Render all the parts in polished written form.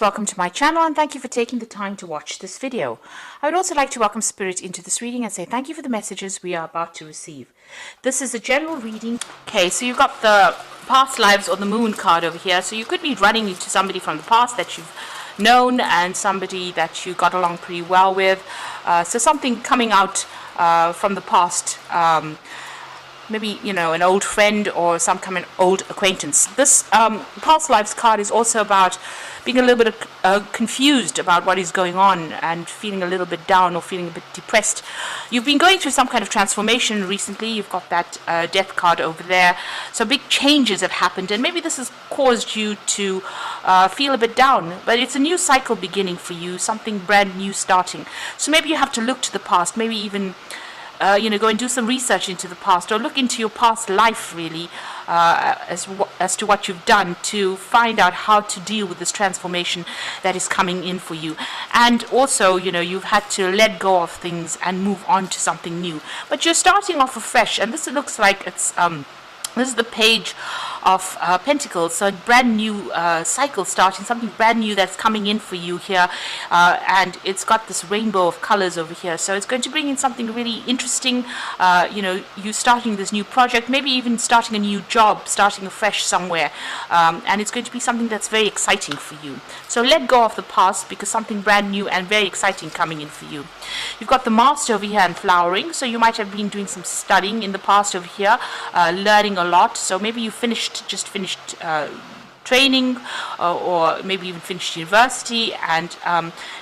Welcome to my channel and thank you for taking the time to watch this video. I would also like to welcome Spirit into this reading and say thank you for the messages we are about to receive. This is a general reading. Okay, so you've got the past lives or the moon card over here. So you could be running into somebody from the past that you've known and somebody that you got along pretty well with. So something coming out from the past. Maybe, you know, an old friend or some kind of old acquaintance. This past lives card is also about being a little bit confused about what is going on and feeling a little bit down or feeling a bit depressed. You've been going through some kind of transformation recently. You've got that death card over there. So big changes have happened, and maybe this has caused you to feel a bit down. But it's a new cycle beginning for you, something brand new starting. So maybe you have to look to the past, maybe even go and do some research into the past, or look into your past life really, as to what you've done to find out how to deal with this transformation that is coming in for you. And also, you've had to let go of things and move on to something new. But you're starting off afresh, and this looks like it's this is the Page of Pentacles, so a brand new cycle starting, something brand new that's coming in for you here, and it's got this rainbow of colors over here, so it's going to bring in something really interesting. You starting this new project, maybe even starting a new job, starting afresh somewhere, and it's going to be something that's very exciting for you. So let go of the past, because something brand new and very exciting coming in for you. You've got the Master over here and flowering, so you might have been doing some studying in the past over here, learning a lot. So maybe you just finished training, or maybe even finished university, and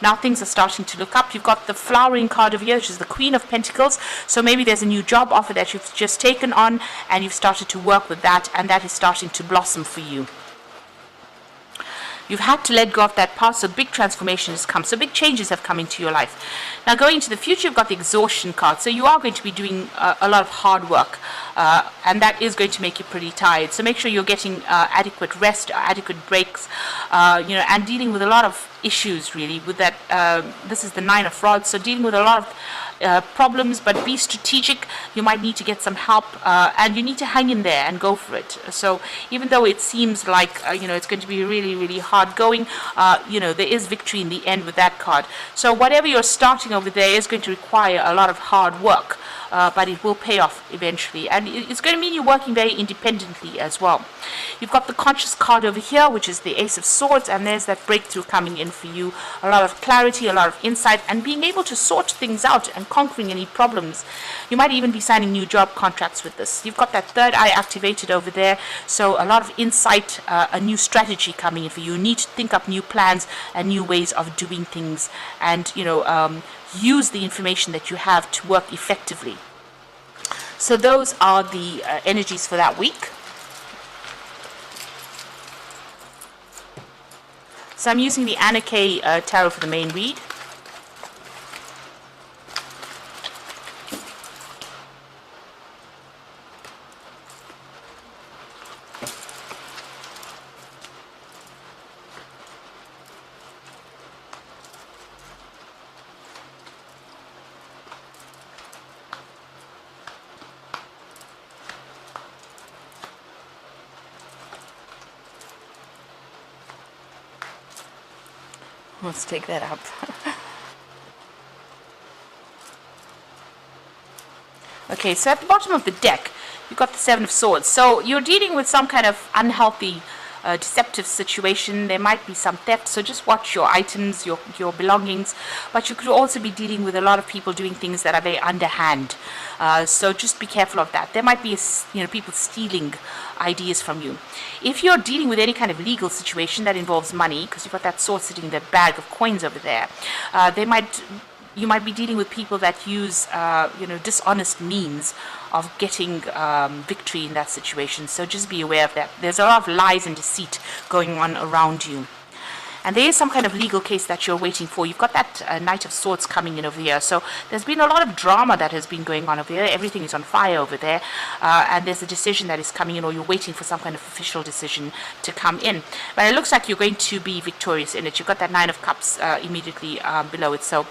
now things are starting to look up. You've got the flowering card over here, which is the Queen of Pentacles. So maybe there's a new job offer that you've just taken on, and you've started to work with that, and that is starting to blossom for you. You've had to let go of that past, so big transformation has come. So big changes have come into your life. Now going into the future, you've got the Exhaustion card. So you are going to be doing a lot of hard work, and that is going to make you pretty tired. So make sure you're getting adequate rest, adequate breaks, and dealing with a lot of issues really with that. This is the Nine of Rods, so dealing with a lot of problems, but be strategic. You might need to get some help, and you need to hang in there and go for it. So even though it seems like it's going to be really, really hard going, there is victory in the end with that card. So whatever you're starting over there is going to require a lot of hard work, but it will pay off eventually, and it's going to mean you're working very independently as well. You've got the Conscious card over here, which is the Ace of Swords, and there's that breakthrough coming in for you. A lot of clarity, a lot of insight, and being able to sort things out and conquering any problems. You might even be signing new job contracts with this. You've got that third eye activated over there, so a lot of insight, a new strategy coming in for you. You need to think up new plans and new ways of doing things, and use the information that you have to work effectively. So those are the energies for that week. So I'm using the Anna K Tarot for the main read. Let's take that up. Okay, so at the bottom of the deck, you've got the Seven of Swords. So you're dealing with some kind of unhealthy, deceptive situation. There might be some theft, so just watch your items, your belongings. But you could also be dealing with a lot of people doing things that are very underhand. So just be careful of that. There might be people stealing ideas from you. If you're dealing with any kind of legal situation that involves money, because you've got that sword sitting in that bag of coins over there, you might be dealing with people that use dishonest means of getting victory in that situation. So just be aware of that. There's a lot of lies and deceit going on around you. And there is some kind of legal case that you're waiting for. You've got that Knight of Swords coming in over here. So there's been a lot of drama that has been going on over here. Everything is on fire over there. And there's a decision that is coming in, or you're waiting for some kind of official decision to come in. But it looks like you're going to be victorious in it. You've got that Nine of Cups immediately below it. So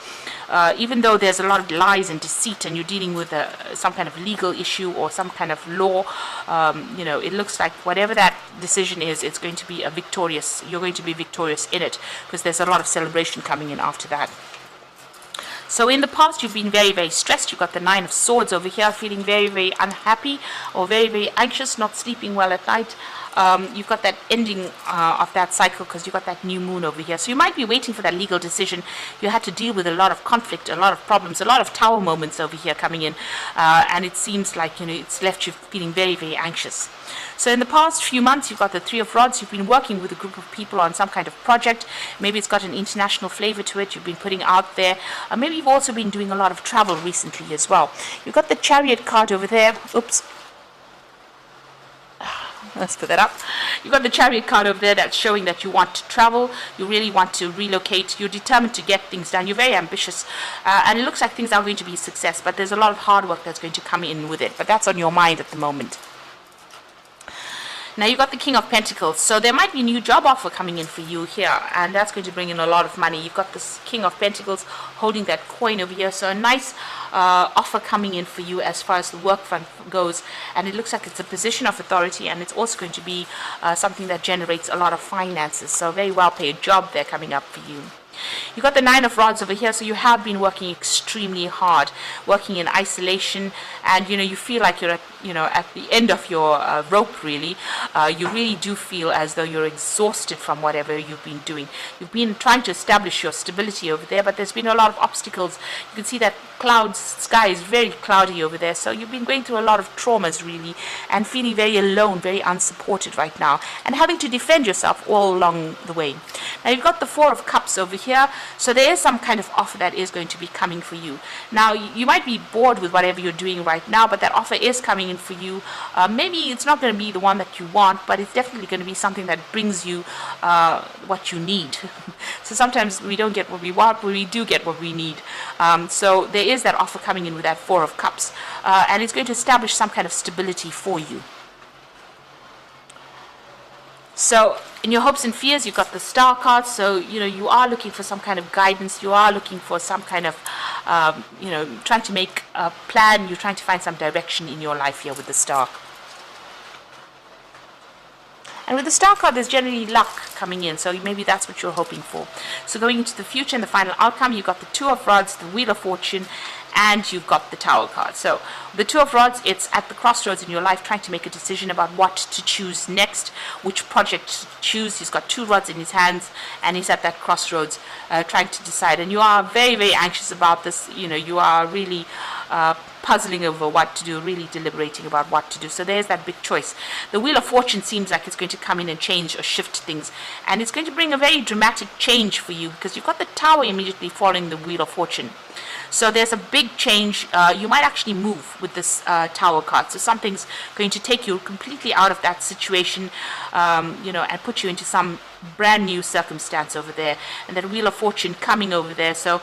even though there's a lot of lies and deceit, and you're dealing with some kind of legal issue or some kind of law, it looks like whatever that decision is, it's going to be you're going to be victorious in it, because there's a lot of celebration coming in after that. So in the past, you've been very, very stressed. You've got the Nine of Swords over here, feeling very, very unhappy or very, very anxious, not sleeping well at night. You've got that ending of that cycle because you've got that new moon over here. So you might be waiting for that legal decision. You had to deal with a lot of conflict, a lot of problems, a lot of tower moments over here coming in. And it seems like, it's left you feeling very, very anxious. So in the past few months, you've got the Three of Rods. You've been working with a group of people on some kind of project. Maybe it's got an international flavor to it. You've been putting out there. Maybe you've also been doing a lot of travel recently as well. You've got the Chariot card over there. Oops. Let's put that up. You've got the Chariot card over there that's showing that you want to travel. You really want to relocate. You're determined to get things done. You're very ambitious. And it looks like things are going to be a success. But there's a lot of hard work that's going to come in with it. But that's on your mind at the moment. Now you've got the King of Pentacles, so there might be a new job offer coming in for you here, and that's going to bring in a lot of money. You've got this King of Pentacles holding that coin over here, so a nice offer coming in for you as far as the work front goes, and it looks like it's a position of authority, and it's also going to be something that generates a lot of finances, so a very well paid job there coming up for you. You've got the Nine of Rods over here, so you have been working extremely hard, working in isolation, and you feel like you're at the end of your rope, really. You really do feel as though you're exhausted from whatever you've been doing. You've been trying to establish your stability over there, but there's been a lot of obstacles. You can see that sky is very cloudy over there, so you've been going through a lot of traumas, really, and feeling very alone, very unsupported right now, and having to defend yourself all along the way. Now you've got the Four of Cups over here, so there is some kind of offer that is going to be coming for you. Now you might be bored with whatever you're doing right now, but that offer is coming in for you. Maybe it's not going to be the one that you want, but it's definitely going to be something that brings you what you need. So sometimes we don't get what we want, but we do get what we need. So there is that offer coming in with that Four of Cups, and it's going to establish some kind of stability for you. So in your hopes and fears, you've got the Star card, so you are looking for some kind of guidance. You are looking for some kind of trying to make a plan. You're trying to find some direction in your life here with the Star. And with the Star card, there's generally luck coming in, so maybe that's what you're hoping for. So going into the future and the final outcome, you've got the Two of Rods, the Wheel of Fortune, and you've got the Tower card. So the Two of Rods, it's at the crossroads in your life, trying to make a decision about what to choose next, which project to choose. He's got two rods in his hands, and he's at that crossroads trying to decide. And you are very, very anxious about this. You are really puzzling over what to do, really deliberating about what to do. So there's that big choice. The Wheel of Fortune seems like it's going to come in and change or shift things, and it's going to bring a very dramatic change for you, because you've got the Tower immediately following the Wheel of Fortune. So there's a big change. You might actually move with this Tower card. So something's going to take you completely out of that situation, and put you into some brand new circumstance over there. And that Wheel of Fortune coming over there. So,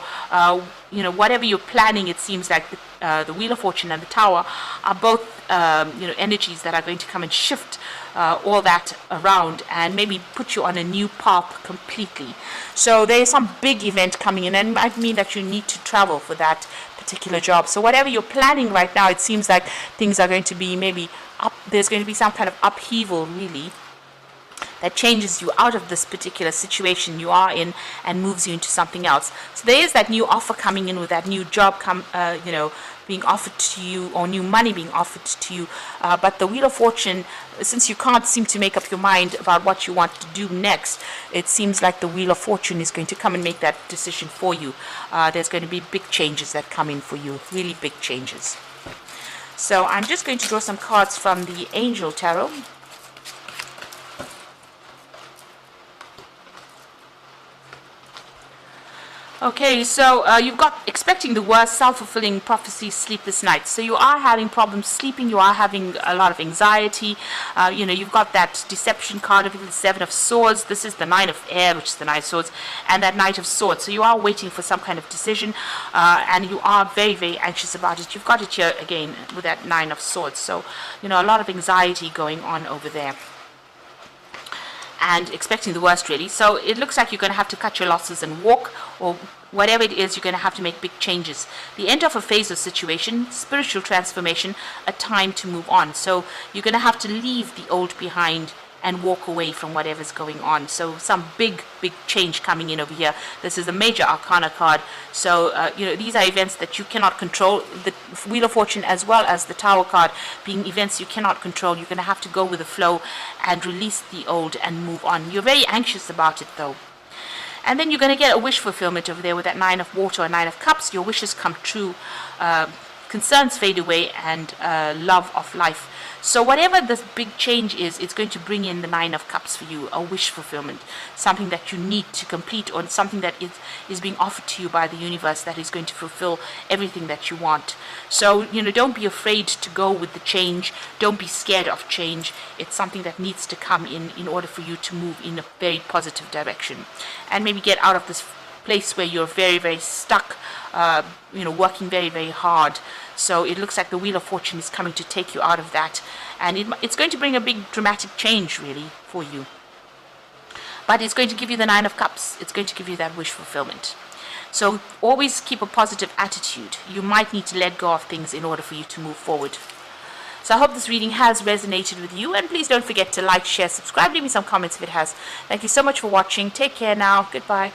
whatever you're planning, it seems like the Wheel of Fortune and the Tower are both, energies that are going to come and shift all that around and maybe put you on a new path completely. So there is some big event coming in, and it might mean that you need to travel for that particular job. So whatever you're planning right now, it seems like things are going to be maybe up. There's going to be some kind of upheaval, really, that changes you out of this particular situation you are in and moves you into something else. So there is that new offer coming in with that new job being offered to you, or new money being offered to you. But the Wheel of Fortune, since you can't seem to make up your mind about what you want to do next, it seems like the Wheel of Fortune is going to come and make that decision for you. There's going to be big changes that come in for you, really big changes. So I'm just going to draw some cards from the Angel Tarot. Okay, so you've got expecting the worst, self-fulfilling prophecy, sleepless nights. So you are having problems sleeping, you are having a lot of anxiety. You've got that deception card of the Seven of Swords. This is the Nine of Air, which is the Nine of Swords, and that Knight of Swords. So you are waiting for some kind of decision, and you are very, very anxious about it. You've got it here again with that Nine of Swords. So, a lot of anxiety going on over there, and expecting the worst, really. So it looks like you're going to have to cut your losses and walk, or whatever it is, you're going to have to make big changes. The end of a phase or situation, spiritual transformation, a time to move on. So you're going to have to leave the old behind and walk away from whatever's going on. So some big change coming in over here. This is a major arcana card. So, these are events that you cannot control. The Wheel of Fortune, as well as the Tower card, being events you cannot control. You're going to have to go with the flow and release the old and move on. You're very anxious about it, though. And then you're going to get a wish fulfillment over there with that Nine of Water or Nine of Cups. Your wishes come true. Concerns fade away, and love of life. So whatever this big change is, it's going to bring in the Nine of Cups for you, a wish fulfillment, something that you need to complete, or something that is being offered to you by the universe that is going to fulfill everything that you want. So, don't be afraid to go with the change. Don't be scared of change. It's something that needs to come in order for you to move in a very positive direction. And maybe get out of this place where you're very, very stuck, working very, very hard. So it looks like the Wheel of Fortune is coming to take you out of that. And it's going to bring a big dramatic change, really, for you. But it's going to give you the Nine of Cups. It's going to give you that wish fulfillment. So always keep a positive attitude. You might need to let go of things in order for you to move forward. So I hope this reading has resonated with you. And please don't forget to like, share, subscribe. Leave me some comments if it has. Thank you so much for watching. Take care now. Goodbye.